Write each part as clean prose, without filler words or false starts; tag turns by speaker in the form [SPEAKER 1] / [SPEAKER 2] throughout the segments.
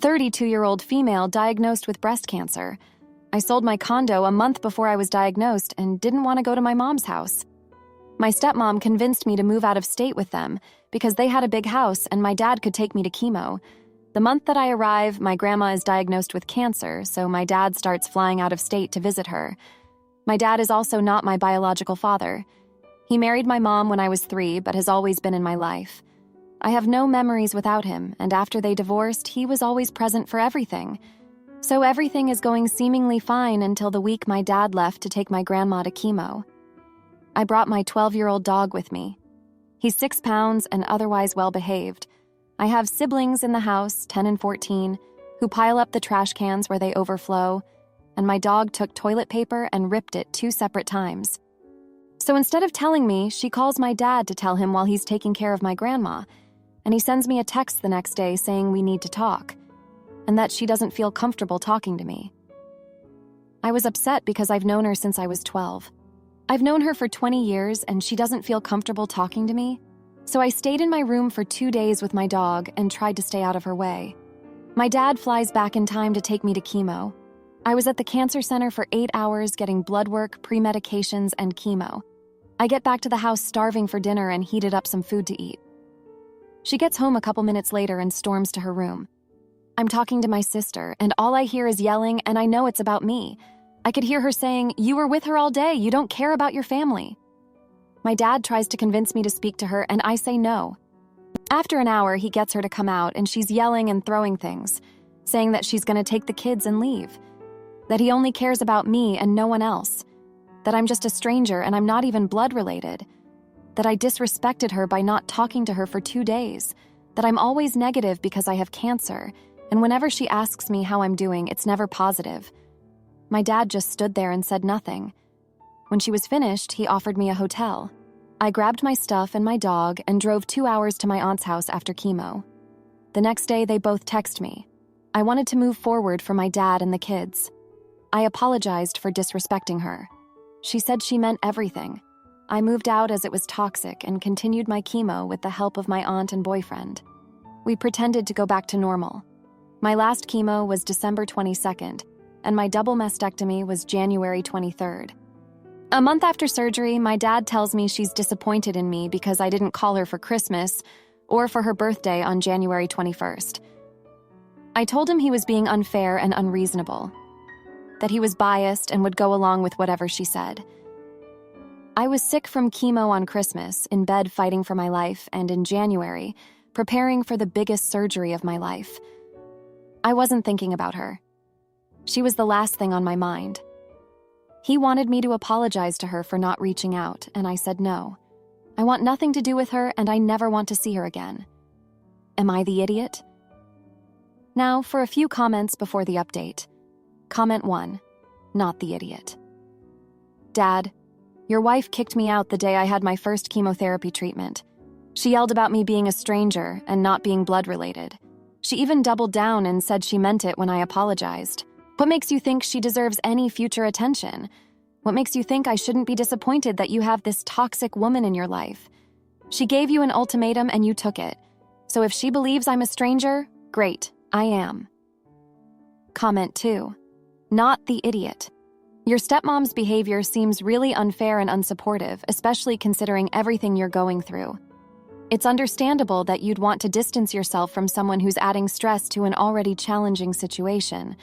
[SPEAKER 1] 32-year-old female diagnosed with breast cancer. I sold my condo a month before I was diagnosed and didn't want to go to my mom's house. My stepmom convinced me to move out of state with them because they had a big house and my dad could take me to chemo. The month that I arrive, my grandma is diagnosed with cancer, so my dad starts flying out of state to visit her. My dad is also not my biological father. He married my mom when I was 3, but has always been in my life. I have no memories without him, and after they divorced, he was always present for everything. So everything is going seemingly fine until the week my dad left to take my grandma to chemo. I brought my 12-year-old dog with me. He's 6 pounds and otherwise well-behaved. I have siblings in the house, 10 and 14, who pile up the trash cans where they overflow, and my dog took toilet paper and ripped it 2 separate times. So instead of telling me, she calls my dad to tell him while he's taking care of my grandma, and he sends me a text the next day saying we need to talk, and that she doesn't feel comfortable talking to me. I was upset because I've known her since I was 12. I've known her for 20 years and she doesn't feel comfortable talking to me, so I stayed in my room for 2 days with my dog and tried to stay out of her way. My dad flies back in time to take me to chemo. I was at the cancer center for 8 hours getting blood work, pre-medications, and chemo. I get back to the house starving for dinner and heated up some food to eat. She gets home a couple minutes later and storms to her room. I'm talking to my sister, and all I hear is yelling, and I know it's about me. I could hear her saying, "You were with her all day, you don't care about your family." My dad tries to convince me to speak to her, and I say no. After an hour, he gets her to come out, and she's yelling and throwing things, saying that she's going to take the kids and leave, that he only cares about me and no one else, that I'm just a stranger and I'm not even blood related, that I disrespected her by not talking to her for 2 days, that I'm always negative because I have cancer, and whenever she asks me how I'm doing, it's never positive. My dad just stood there and said nothing. When she was finished, he offered me a hotel. I grabbed my stuff and my dog and drove 2 hours to my aunt's house after chemo. The next day, they both text me. I wanted to move forward for my dad and the kids. I apologized for disrespecting her. She said she meant everything. I moved out as it was toxic and continued my chemo with the help of my aunt and boyfriend. We pretended to go back to normal. My last chemo was December 22nd, and my double mastectomy was January 23rd. A month after surgery, my dad tells me she's disappointed in me because I didn't call her for Christmas or for her birthday on January 21st. I told him he was being unfair and unreasonable, that he was biased and would go along with whatever she said. I was sick from chemo on Christmas, in bed fighting for my life, and in January, preparing for the biggest surgery of my life. I wasn't thinking about her. She was the last thing on my mind. He wanted me to apologize to her for not reaching out, and I said no. I want nothing to do with her, and I never want to see her again. Am I the idiot? Now, for a few comments before the update. Comment 1. Not the idiot. Dad, your wife kicked me out the day I had my first chemotherapy treatment. She yelled about me being a stranger and not being blood-related. She even doubled down and said she meant it when I apologized. What makes you think she deserves any future attention? What makes you think I shouldn't be disappointed that you have this toxic woman in your life? She gave you an ultimatum and you took it. So if she believes I'm a stranger, great, I am. Comment 2. Not the idiot. Your stepmom's behavior seems really unfair and unsupportive, especially considering everything you're going through. It's understandable that you'd want to distance yourself from someone who's adding stress to an already challenging situation.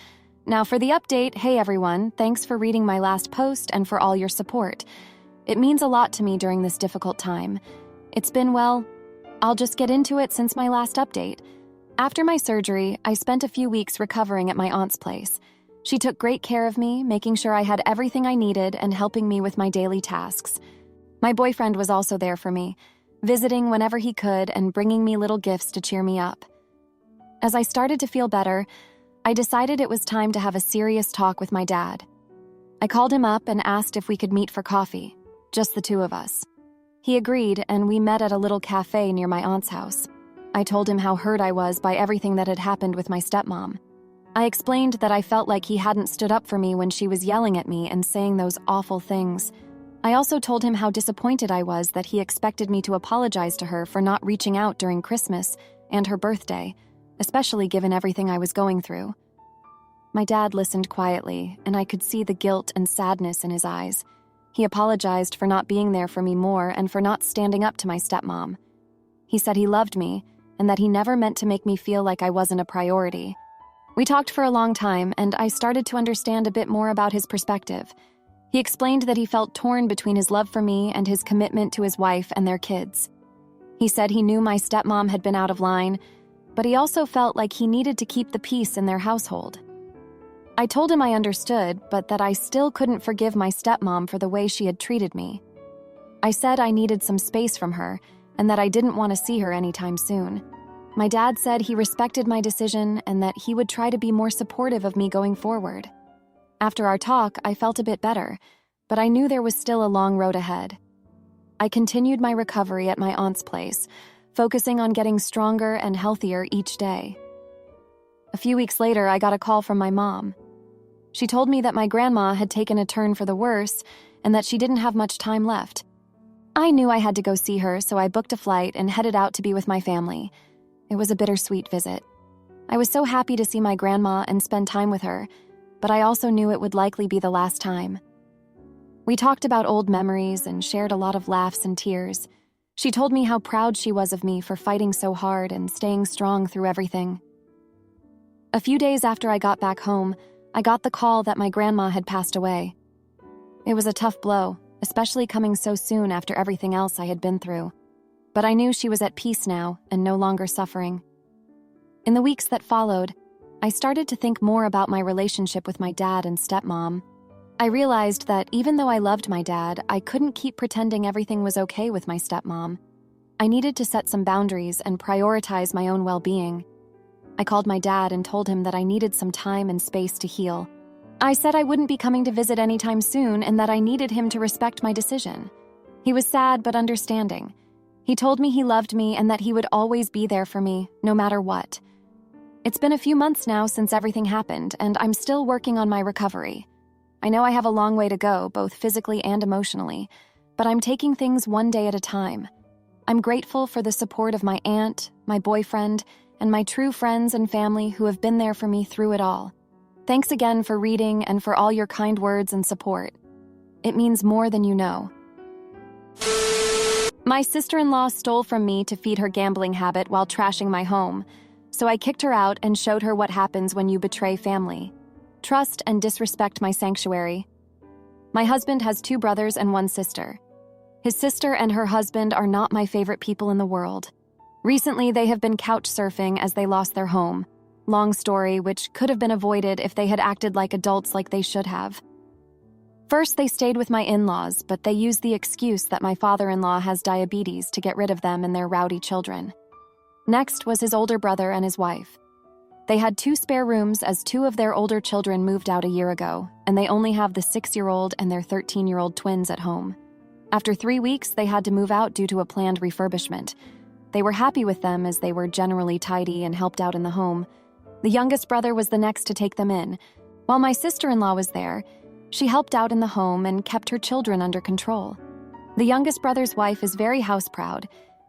[SPEAKER 1] Now for the update, hey everyone, thanks for reading my last post and for all your support. It means a lot to me during this difficult time. It's been, well, I'll just get into it since my last update. After my surgery, I spent a few weeks recovering at my aunt's place. She took great care of me, making sure I had everything I needed and helping me with my daily tasks. My boyfriend was also there for me, visiting whenever he could and bringing me little gifts to cheer me up. As I started to feel better, I decided it was time to have a serious talk with my dad. I called him up and asked if we could meet for coffee, just the two of us. He agreed, and we met at a little cafe near my aunt's house. I told him how hurt I was by everything that had happened with my stepmom. I explained that I felt like he hadn't stood up for me when she was yelling at me and saying those awful things. I also told him how disappointed I was that he expected me to apologize to her for not reaching out during Christmas and her birthday, especially given everything I was going through. My dad listened quietly, and I could see the guilt and sadness in his eyes. He apologized for not being there for me more and for not standing up to my stepmom. He said he loved me and that he never meant to make me feel like I wasn't a priority. We talked for a long time, and I started to understand a bit more about his perspective. He explained that he felt torn between his love for me and his commitment to his wife and their kids. He said he knew my stepmom had been out of line, but he also felt like he needed to keep the peace in their household. I told him I understood, but that I still couldn't forgive my stepmom for the way she had treated me. I said I needed some space from her and that I didn't want to see her anytime soon. My dad said he respected my decision and that he would try to be more supportive of me going forward. After our talk, I felt a bit better, but I knew there was still a long road ahead. I continued my recovery at my aunt's place, focusing on getting stronger and healthier each day. A few weeks later, I got a call from my mom. She told me that my grandma had taken a turn for the worse and that she didn't have much time left. I knew I had to go see her, so I booked a flight and headed out to be with my family. It was a bittersweet visit. I was so happy to see my grandma and spend time with her, but I also knew it would likely be the last time. We talked about old memories and shared a lot of laughs and tears. She told me how proud she was of me for fighting so hard and staying strong through everything. A few days after I got back home, I got the call that my grandma had passed away. It was a tough blow, especially coming so soon after everything else I had been through. But I knew she was at peace now and no longer suffering. In the weeks that followed, I started to think more about my relationship with my dad and stepmom. I realized that even though I loved my dad, I couldn't keep pretending everything was okay with my stepmom. I needed to set some boundaries and prioritize my own well-being. I called my dad and told him that I needed some time and space to heal. I said I wouldn't be coming to visit anytime soon and that I needed him to respect my decision. He was sad but understanding. He told me he loved me and that he would always be there for me, no matter what. It's been a few months now since everything happened, and I'm still working on my recovery. I know I have a long way to go, both physically and emotionally, but I'm taking things one day at a time. I'm grateful for the support of my aunt, my boyfriend, and my true friends and family who have been there for me through it all. Thanks again for reading and for all your kind words and support. It means more than you know. My sister-in-law stole from me to feed her gambling habit while trashing my home, so I kicked her out and showed her what happens when you betray family. Trust and disrespect my sanctuary. My husband has 2 brothers and 1 sister. His sister and her husband are not my favorite people in the world. Recently, they have been couch surfing as they lost their home. Long story, which could have been avoided if they had acted like adults like they should have. First, they stayed with my in-laws, but they used the excuse that my father-in-law has diabetes to get rid of them and their rowdy children. Next was his older brother and his wife. They had 2 spare rooms as 2 of their older children moved out a year ago, and they only have the 6-year-old and their 13-year-old twins at home. After 3 weeks, they had to move out due to a planned refurbishment. They were happy with them as they were generally tidy and helped out in the home. The youngest brother was the next to take them in. While my sister-in-law was there, she helped out in the home and kept her children under control. The youngest brother's wife is very house-proud,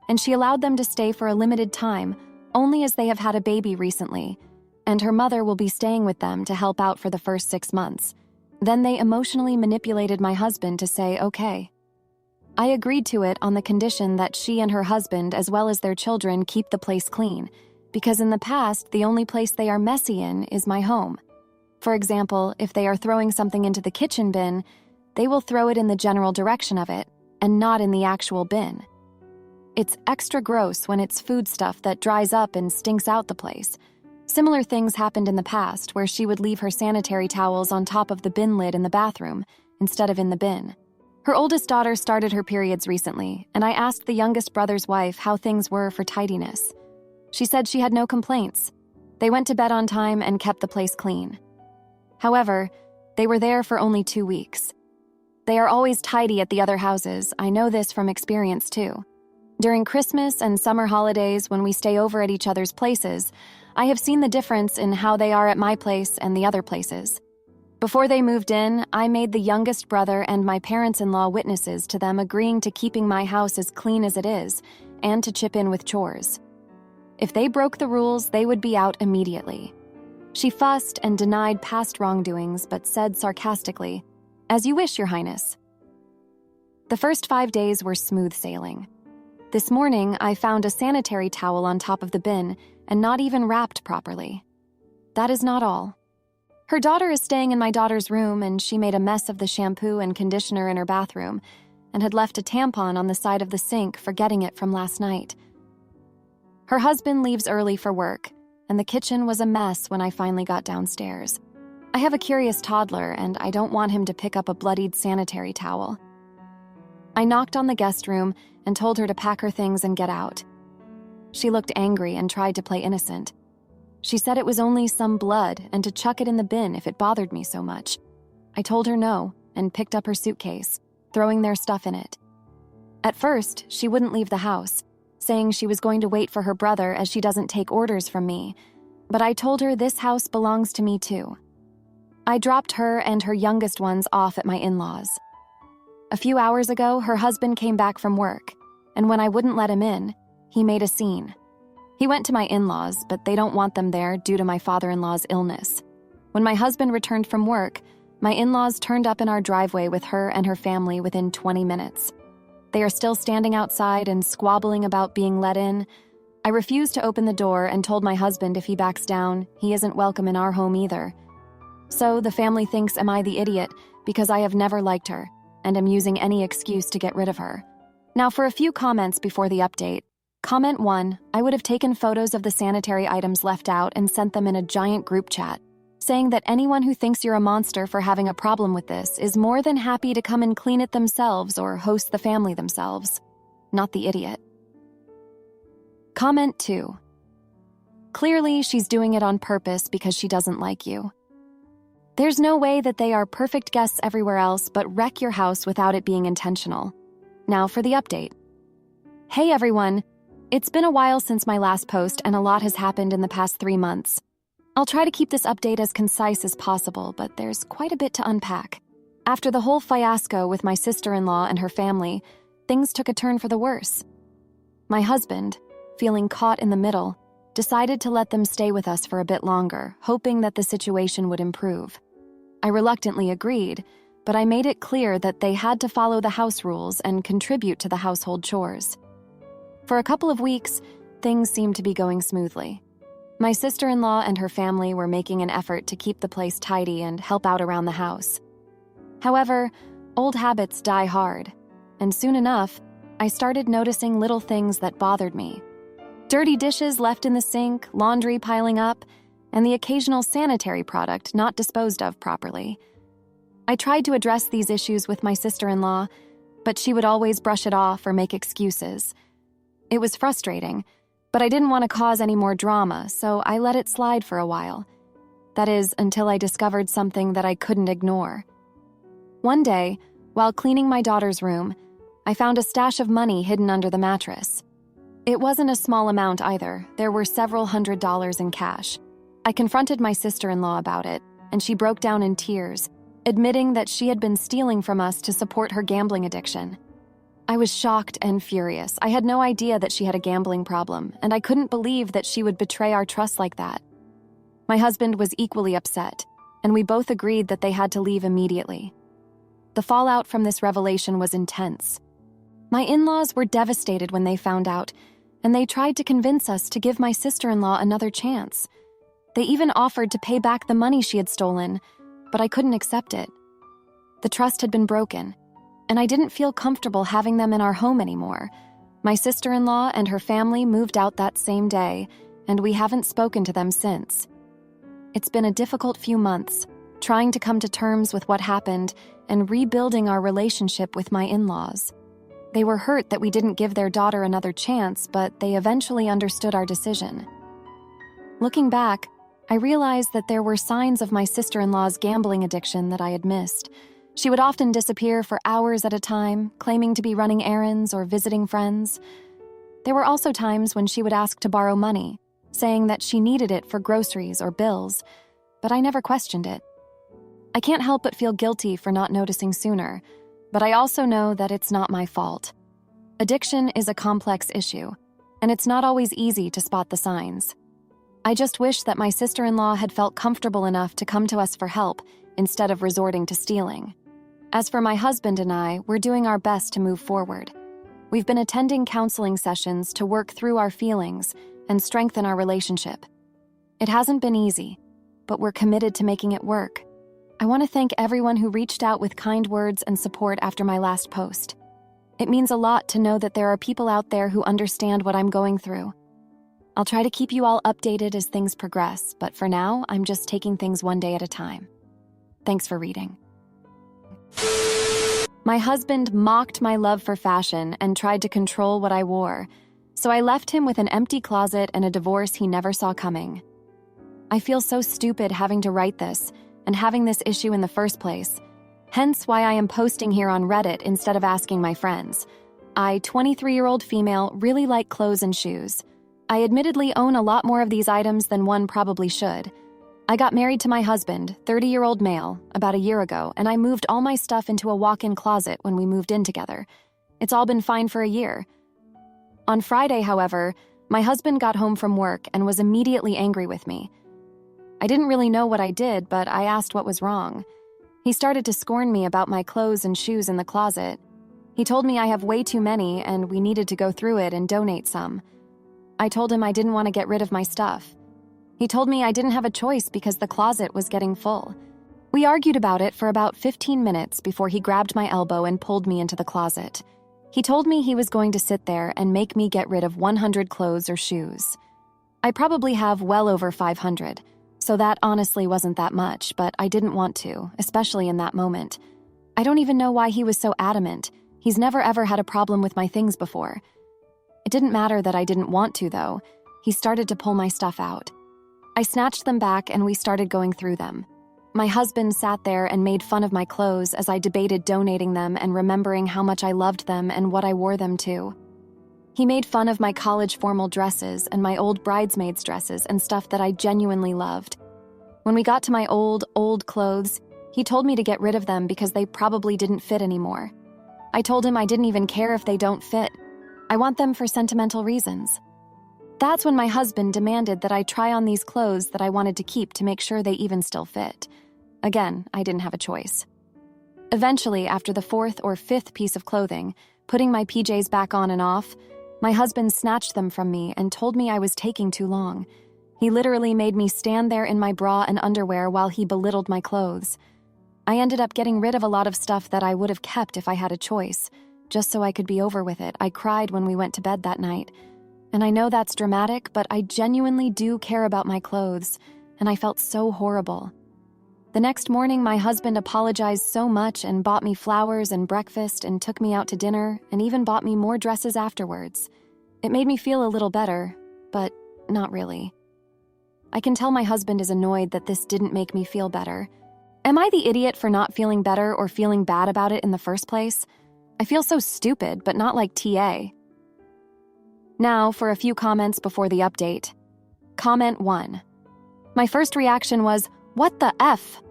[SPEAKER 1] and she allowed them to stay for a limited time, only as they have had a baby recently, and her mother will be staying with them to help out for the first 6 months. Then they emotionally manipulated my husband to say okay. I agreed to it on the condition that she and her husband, as well as their children, keep the place clean, because in the past, the only place they are messy in is my home. For example, if they are throwing something into the kitchen bin, they will throw it in the general direction of it, and not in the actual bin. It's extra gross when it's food stuff that dries up and stinks out the place. Similar things happened in the past where she would leave her sanitary towels on top of the bin lid in the bathroom, instead of in the bin. Her oldest daughter started her periods recently, and I asked the youngest brother's wife how things were for tidiness. She said she had no complaints. They went to bed on time and kept the place clean. However, they were there for only 2 weeks. They are always tidy at the other houses. I know this from experience too. During Christmas and summer holidays when we stay over at each other's places, I have seen the difference in how they are at my place and the other places. Before they moved in, I made the youngest brother and my parents-in-law witnesses to them agreeing to keeping my house as clean as it is and to chip in with chores. If they broke the rules, they would be out immediately. She fussed and denied past wrongdoings, but said sarcastically, "As you wish, Your Highness." The first 5 days were smooth sailing. This morning, I found a sanitary towel on top of the bin and not even wrapped properly. That is not all. Her daughter is staying in my daughter's room, and she made a mess of the shampoo and conditioner in her bathroom and had left a tampon on the side of the sink, forgetting it from last night. Her husband leaves early for work, and the kitchen was a mess when I finally got downstairs. I have a curious toddler, and I don't want him to pick up a bloodied sanitary towel. I knocked on the guest room and told her to pack her things and get out. She looked angry and tried to play innocent. She said it was only some blood and to chuck it in the bin if it bothered me so much. I told her no and picked up her suitcase, throwing their stuff in it. At first, she wouldn't leave the house, saying she was going to wait for her brother as she doesn't take orders from me, but I told her this house belongs to me too. I dropped her and her youngest ones off at my in-laws. A few hours ago, her husband came back from work, and when I wouldn't let him in, he made a scene. He went to my in-laws, but they don't want them there due to my father-in-law's illness. When my husband returned from work, my in-laws turned up in our driveway with her and her family within 20 minutes. They are still standing outside and squabbling about being let in. I refused to open the door and told my husband if he backs down, he isn't welcome in our home either. So the family thinks am I the idiot because I have never liked her and am using any excuse to get rid of her. Now for a few comments before the update. Comment 1, I would have taken photos of the sanitary items left out and sent them in a giant group chat, saying that anyone who thinks you're a monster for having a problem with this is more than happy to come and clean it themselves or host the family themselves. Not the idiot. Comment 2. Clearly, she's doing it on purpose because she doesn't like you. There's no way that they are perfect guests everywhere else but wreck your house without it being intentional. Now for the update. Hey everyone! It's been a while since my last post and a lot has happened in the past 3 months. I'll try to keep this update as concise as possible, but there's quite a bit to unpack. After the whole fiasco with my sister-in-law and her family, things took a turn for the worse. My husband, feeling caught in the middle, decided to let them stay with us for a bit longer, hoping that the situation would improve. I reluctantly agreed, but I made it clear that they had to follow the house rules and contribute to the household chores. For a couple of weeks, things seemed to be going smoothly. My sister-in-law and her family were making an effort to keep the place tidy and help out around the house. However, old habits die hard, and soon enough, I started noticing little things that bothered me. Dirty dishes left in the sink, laundry piling up, and the occasional sanitary product not disposed of properly. I tried to address these issues with my sister-in-law, but she would always brush it off or make excuses. It was frustrating, but I didn't want to cause any more drama, so I let it slide for a while. That is, until I discovered something that I couldn't ignore. One day, while cleaning my daughter's room, I found a stash of money hidden under the mattress. It wasn't a small amount either. There were several $100s in cash. I confronted my sister-in-law about it, and she broke down in tears, admitting that she had been stealing from us to support her gambling addiction. I was shocked and furious. I had no idea that she had a gambling problem, and I couldn't believe that she would betray our trust like that. My husband was equally upset, and we both agreed that they had to leave immediately. The fallout from this revelation was intense. My in-laws were devastated when they found out, and they tried to convince us to give my sister-in-law another chance. They even offered to pay back the money she had stolen, but I couldn't accept it. The trust had been broken, and I didn't feel comfortable having them in our home anymore. My sister-in-law and her family moved out that same day, and we haven't spoken to them since. It's been a difficult few months, trying to come to terms with what happened and rebuilding our relationship with my in-laws. They were hurt that we didn't give their daughter another chance, but they eventually understood our decision. Looking back, I realized that there were signs of my sister-in-law's gambling addiction that I had missed. She would often disappear for hours at a time, claiming to be running errands or visiting friends. There were also times when she would ask to borrow money, saying that she needed it for groceries or bills, but I never questioned it. I can't help but feel guilty for not noticing sooner, but I also know that it's not my fault. Addiction is a complex issue, and it's not always easy to spot the signs. I just wish that my sister-in-law had felt comfortable enough to come to us for help instead of resorting to stealing. As for my husband and I, we're doing our best to move forward. We've been attending counseling sessions to work through our feelings and strengthen our relationship. It hasn't been easy, but we're committed to making it work. I want to thank everyone who reached out with kind words and support after my last post. It means a lot to know that there are people out there who understand what I'm going through. I'll try to keep you all updated as things progress, but for now, I'm just taking things one day at a time. Thanks for reading. My husband mocked my love for fashion and tried to control what I wore, so I left him with an empty closet and a divorce he never saw coming. I feel so stupid having to write this and having this issue in the first place, hence why I am posting here on Reddit instead of asking my friends. I, 23-year-old female, really like clothes and shoes. I admittedly own a lot more of these items than one probably should. I got married to my husband, 30-year-old male, about a year ago, and I moved all my stuff into a walk-in closet when we moved in together. It's all been fine for a year. On Friday, however, my husband got home from work and was immediately angry with me. I didn't really know what I did, but I asked what was wrong. He started to scorn me about my clothes and shoes in the closet. He told me I have way too many and we needed to go through it and donate some. I told him I didn't want to get rid of my stuff. He told me I didn't have a choice because the closet was getting full. We argued about it for about 15 minutes before he grabbed my elbow and pulled me into the closet. He told me he was going to sit there and make me get rid of 100 clothes or shoes. I probably have well over 500, so that honestly wasn't that much, but I didn't want to, especially in that moment. I don't even know why he was so adamant. He's never ever had a problem with my things before. It didn't matter that I didn't want to, though. He started to pull my stuff out. I snatched them back and we started going through them. My husband sat there and made fun of my clothes as I debated donating them and remembering how much I loved them and what I wore them to. He made fun of my college formal dresses and my old bridesmaids' dresses and stuff that I genuinely loved. When we got to my old clothes, he told me to get rid of them because they probably didn't fit anymore. I told him I didn't even care if they don't fit. I want them for sentimental reasons. That's when my husband demanded that I try on these clothes that I wanted to keep to make sure they even still fit. Again, I didn't have a choice. Eventually, after the fourth or fifth piece of clothing, putting my PJs back on and off, my husband snatched them from me and told me I was taking too long. He literally made me stand there in my bra and underwear while he belittled my clothes. I ended up getting rid of a lot of stuff that I would have kept if I had a choice, just so I could be over with it. I cried when we went to bed that night. And I know that's dramatic, but I genuinely do care about my clothes, and I felt so horrible. The next morning, my husband apologized so much and bought me flowers and breakfast and took me out to dinner and even bought me more dresses afterwards. It made me feel a little better, but not really. I can tell my husband is annoyed that this didn't make me feel better. Am I the idiot for not feeling better or feeling bad about it in the first place? I feel so stupid, but not like TA. Now, for a few comments before the update. Comment 1. My first reaction was, what the F?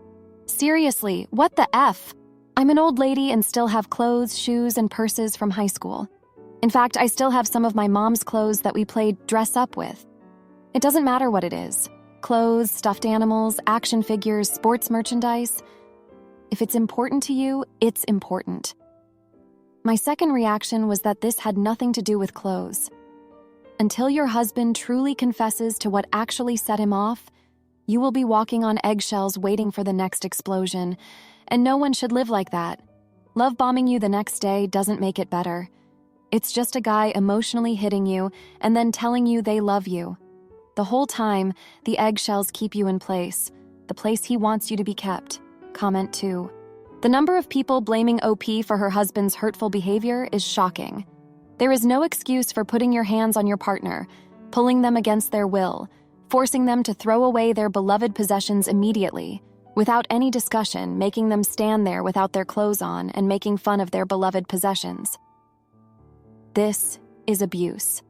[SPEAKER 1] Seriously, what the F? I'm an old lady and still have clothes, shoes, and purses from high school. In fact, I still have some of my mom's clothes that we played dress up with. It doesn't matter what it is. Clothes, stuffed animals, action figures, sports merchandise. If it's important to you, it's important. My second reaction was that this had nothing to do with clothes. Until your husband truly confesses to what actually set him off, you will be walking on eggshells waiting for the next explosion, and no one should live like that. Love bombing you the next day doesn't make it better. It's just a guy emotionally hitting you and then telling you they love you. The whole time, the eggshells keep you in place, the place he wants you to be kept. Comment 2. The number of people blaming OP for her husband's hurtful behavior is shocking. There is no excuse for putting your hands on your partner, pulling them against their will, forcing them to throw away their beloved possessions immediately, without any discussion, making them stand there without their clothes on and making fun of their beloved possessions. This is abuse.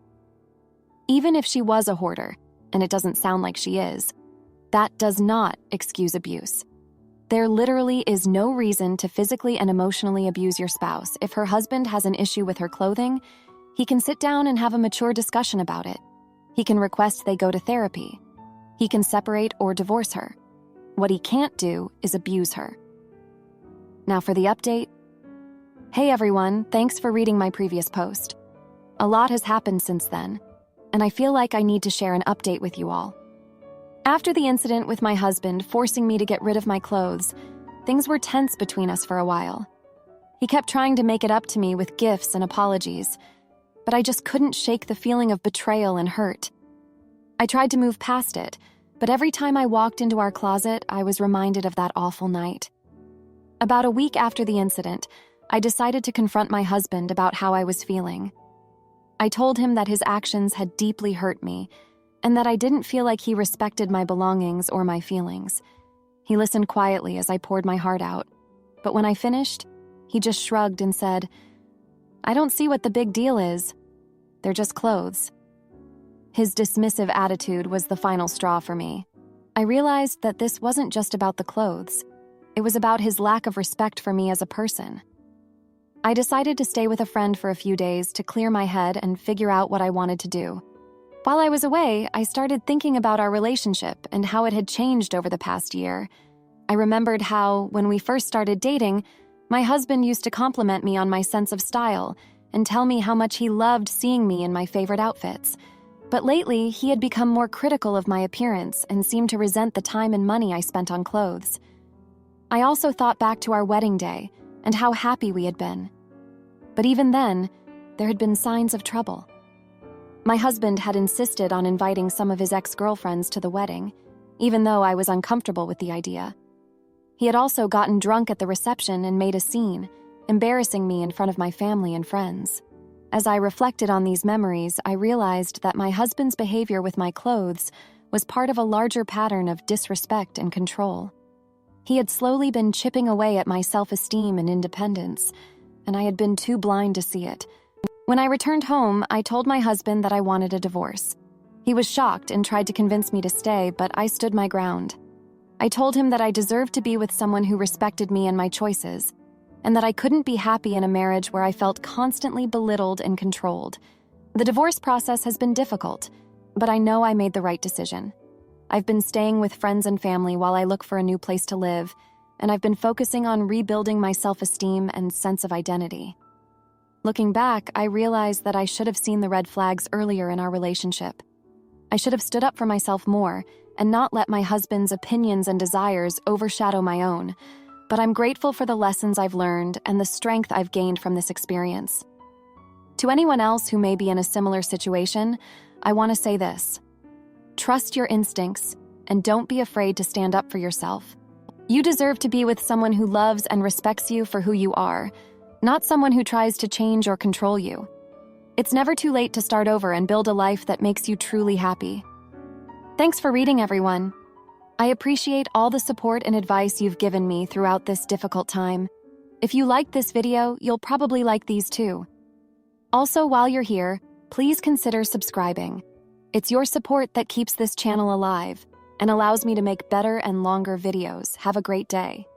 [SPEAKER 1] Even if she was a hoarder, and it doesn't sound like she is, that does not excuse abuse. There literally is no reason to physically and emotionally abuse your spouse. If her husband has an issue with her clothing, He can sit down and have a mature discussion about it. He can request they go to therapy. He can separate or divorce her. What he can't do is abuse her. Now for the update. Hey everyone, thanks for reading my previous post. A lot has happened since then, and I feel like I need to share an update with you all. After the incident with my husband forcing me to get rid of my clothes, things were tense between us for a while. He kept trying to make it up to me with gifts and apologies, but I just couldn't shake the feeling of betrayal and hurt. I tried to move past it, but every time I walked into our closet, I was reminded of that awful night. About a week after the incident, I decided to confront my husband about how I was feeling. I told him that his actions had deeply hurt me, and that I didn't feel like he respected my belongings or my feelings. He listened quietly as I poured my heart out, but when I finished, he just shrugged and said, "I don't see what the big deal is. They're just clothes." His dismissive attitude was the final straw for me. I realized that this wasn't just about the clothes. It was about his lack of respect for me as a person. I decided to stay with a friend for a few days to clear my head and figure out what I wanted to do. While I was away, I started thinking about our relationship and how it had changed over the past year. I remembered how, when we first started dating, my husband used to compliment me on my sense of style and tell me how much he loved seeing me in my favorite outfits. But lately, he had become more critical of my appearance and seemed to resent the time and money I spent on clothes. I also thought back to our wedding day and how happy we had been. But even then, there had been signs of trouble. My husband had insisted on inviting some of his ex-girlfriends to the wedding, even though I was uncomfortable with the idea. He had also gotten drunk at the reception and made a scene, embarrassing me in front of my family and friends. As I reflected on these memories, I realized that my husband's behavior with my clothes was part of a larger pattern of disrespect and control. He had slowly been chipping away at my self-esteem and independence, and I had been too blind to see it. When I returned home, I told my husband that I wanted a divorce. He was shocked and tried to convince me to stay, but I stood my ground. I told him that I deserved to be with someone who respected me and my choices, and that I couldn't be happy in a marriage where I felt constantly belittled and controlled. The divorce process has been difficult, but I know I made the right decision. I've been staying with friends and family while I look for a new place to live, and I've been focusing on rebuilding my self-esteem and sense of identity. Looking back, I realized that I should have seen the red flags earlier in our relationship. I should have stood up for myself more and not let my husband's opinions and desires overshadow my own. But I'm grateful for the lessons I've learned and the strength I've gained from this experience. To anyone else who may be in a similar situation, I want to say this: trust your instincts and don't be afraid to stand up for yourself. You deserve to be with someone who loves and respects you for who you are, not someone who tries to change or control you. It's never too late to start over and build a life that makes you truly happy. Thanks for reading, everyone. I appreciate all the support and advice you've given me throughout this difficult time. If you liked this video, you'll probably like these too. Also, while you're here, please consider subscribing. It's your support that keeps this channel alive and allows me to make better and longer videos. Have a great day.